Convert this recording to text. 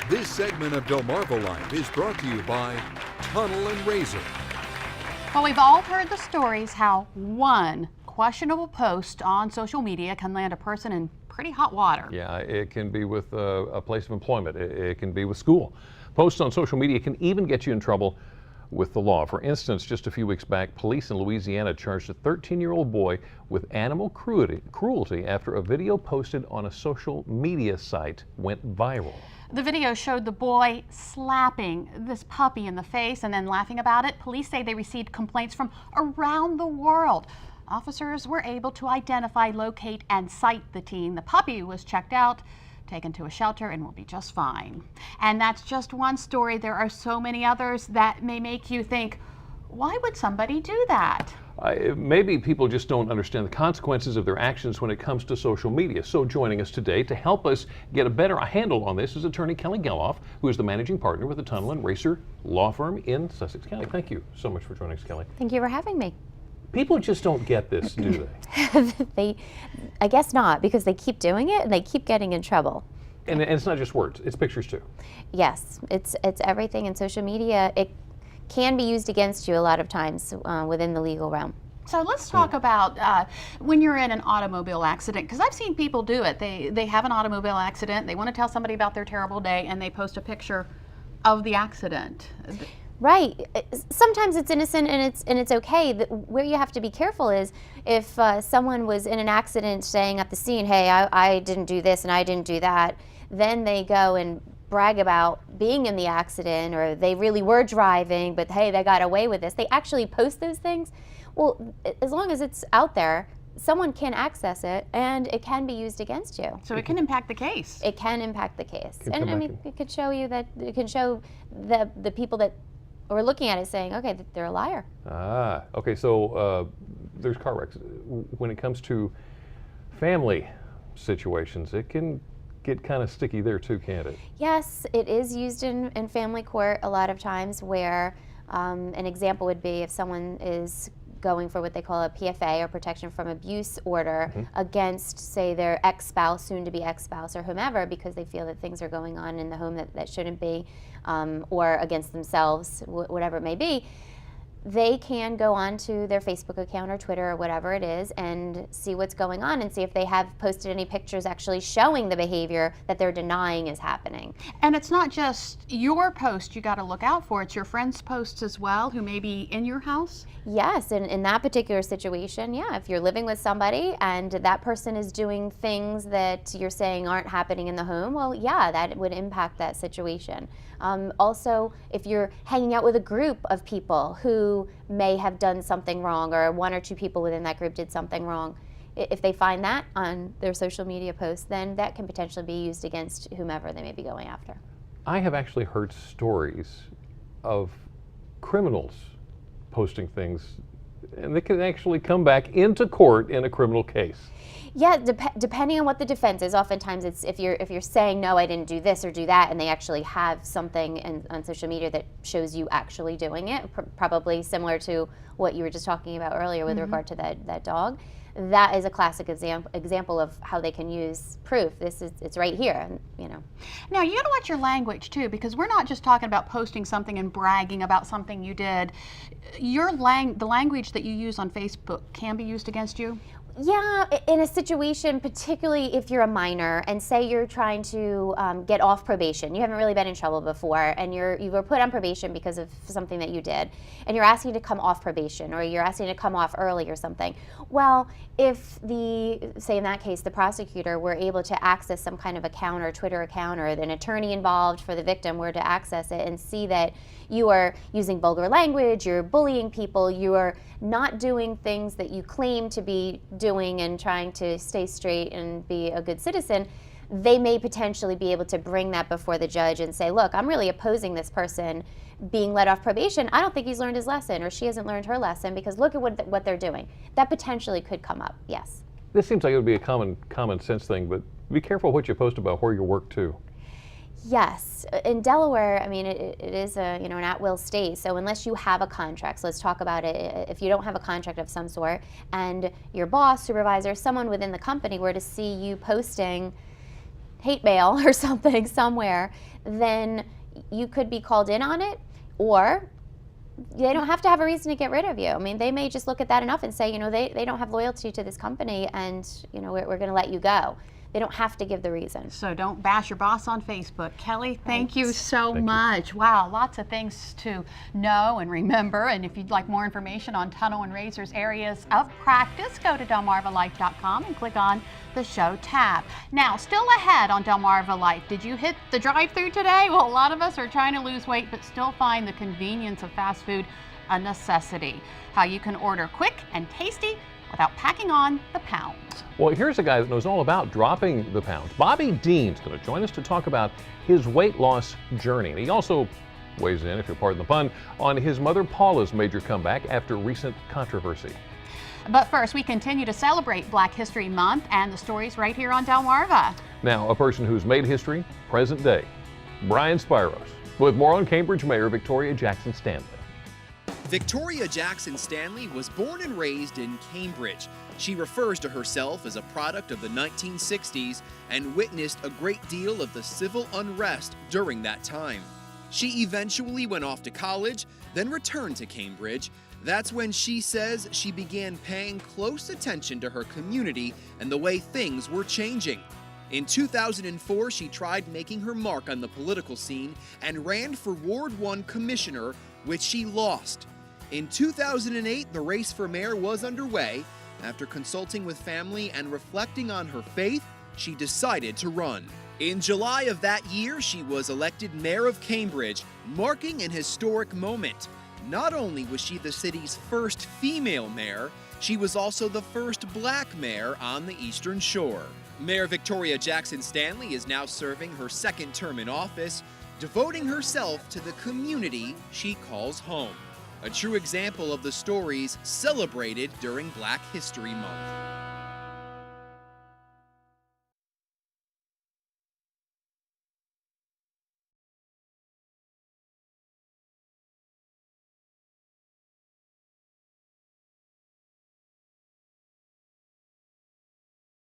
This segment of Delmarva Life is brought to you by Tunnel and Razor. Well, we've all heard the stories how one questionable post on social media can land a person in pretty hot water. Yeah, it can be with a place of employment. It can be with school. Posts on social media can even get you in trouble with the law. For instance, just a few weeks back, police in Louisiana charged a 13-year-old boy with animal cruelty after a video posted on a social media site went viral. The video showed the boy slapping this puppy in the face and then laughing about it. Police say they received complaints from around the world. Officers were able to identify, locate, and cite the teen. The puppy was checked out, taken to a shelter, and will be just fine. And that's just one story. There are so many others that may make you think, why would somebody do that? Maybe people just don't understand the consequences of their actions when it comes to social media. So joining us today to help us get a better handle on this is attorney Kelly Geloff, who is the managing partner with the Tunnel and Razor law firm in Sussex County. Thank you so much for joining us, Kelly. Thank you for having me. People just don't get this, do they? I guess not, because they keep doing it and they keep getting in trouble. And it's not just words, it's pictures too. Yes, it's everything in social media. It can be used against you a lot of times within the legal realm. So let's talk about when you're in an automobile accident, because I've seen people do it. They have an automobile accident, they want to tell somebody about their terrible day, and they post a picture of the accident. Right. Sometimes it's innocent and it's okay. Where you have to be careful is if someone was in an accident saying at the scene, hey, I didn't do this and I didn't do that, then they go and brag about being in the accident, or they really were driving, but hey, they got away with this. They actually post those things. Well, as long as it's out there, someone can access it and it can be used against you. So it can impact the case. It can impact the case. And I mean, it could show you that, it can show the people that are looking at it saying, okay, they're a liar. Ah, okay, so there's car wrecks. When it comes to family situations, it can get kind of sticky there too, can't it? Yes, it is used in family court a lot of times, where an example would be if someone is going for what they call a PFA, or protection from abuse order, against, say, their ex-spouse, soon-to-be ex-spouse, or whomever, because they feel that things are going on in the home that shouldn't be, or against themselves, whatever it may be. They can go on to their Facebook account or Twitter or whatever it is and see what's going on and see if they have posted any pictures actually showing the behavior that they're denying is happening. And it's not just your post you got to look out for, it's your friends' posts as well who may be in your house? Yes, and in that particular situation, yeah, if you're living with somebody and that person is doing things that you're saying aren't happening in the home, well, yeah, that would impact that situation. Also, if you're hanging out with a group of people who may have done something wrong, or one or two people within that group did something wrong, if they find that on their social media posts, then that can potentially be used against whomever they may be going after. I have actually heard stories of criminals posting things, and they can actually come back into court in a criminal case. Yeah, depending on what the defense is. Oftentimes it's if you're saying, no, I didn't do this or do that, and they actually have something on social media that shows you actually doing it, probably similar to what you were just talking about earlier with regard to that dog. That is a classic example of how they can use proof. It's right here, you know. Now you gotta watch your language too, because we're not just talking about posting something and bragging about something you did. The language that you use on Facebook can be used against you? Yeah, in a situation, particularly if you're a minor and say you're trying to get off probation, you haven't really been in trouble before, and you were put on probation because of something that you did, and you're asking to come off probation, or you're asking to come off early or something. Well, if say in that case, the prosecutor were able to access some kind of account or Twitter account, or an attorney involved for the victim were to access it and see that you are using vulgar language, you're bullying people, you are not doing things that you claim to be doing and trying to stay straight and be a good citizen, they may potentially be able to bring that before the judge and say, look, I'm really opposing this person being let off probation. I don't think he's learned his lesson, or she hasn't learned her lesson, because look at what they're doing. That potentially could come up, yes. This seems like it would be a common sense thing, but be careful what you post about where you work too. Yes, in Delaware, I mean, it is an at-will state. So unless you have a contract, so let's talk about it. If you don't have a contract of some sort, and your boss, supervisor, someone within the company were to see you posting hate mail or something somewhere, then you could be called in on it, or they don't have to have a reason to get rid of you. I mean, they may just look at that enough and say, you know, they don't have loyalty to this company, and, you know, we're going to let you go. They don't have to give the reason. So don't bash your boss on Facebook. Kelly, thank you so much. Wow, lots of things to know and remember. And if you'd like more information on Tunnel and Razor's areas of practice, go to delmarvalife.com and click on the show tab. Now, still ahead on Delmarva Life, did you hit the drive-thru today? Well, a lot of us are trying to lose weight but still find the convenience of fast food a necessity. How you can order quick and tasty without packing on the pounds. Well, here's a guy that knows all about dropping the pounds. Bobby Dean's going to join us to talk about his weight loss journey. And he also weighs in, if you'll pardon the pun, on his mother Paula's major comeback after recent controversy. But first, we continue to celebrate Black History Month and the stories right here on Delmarva. Now, a person who's made history, present day, Brian Spiros, with more on Cambridge Mayor Victoria Jackson Stanley. Victoria Jackson Stanley was born and raised in Cambridge. She refers to herself as a product of the 1960s and witnessed a great deal of the civil unrest during that time. She eventually went off to college, then returned to Cambridge. That's when she says she began paying close attention to her community and the way things were changing. In 2004, she tried making her mark on the political scene and ran for Ward 1 Commissioner, which she lost. In 2008, the race for mayor was underway. After consulting with family and reflecting on her faith, she decided to run. In July of that year, she was elected mayor of Cambridge, marking an historic moment. Not only was she the city's first female mayor, she was also the first Black mayor on the Eastern Shore. Mayor Victoria Jackson Stanley is now serving her second term in office, devoting herself to the community she calls home. A true example of the stories celebrated during Black History Month.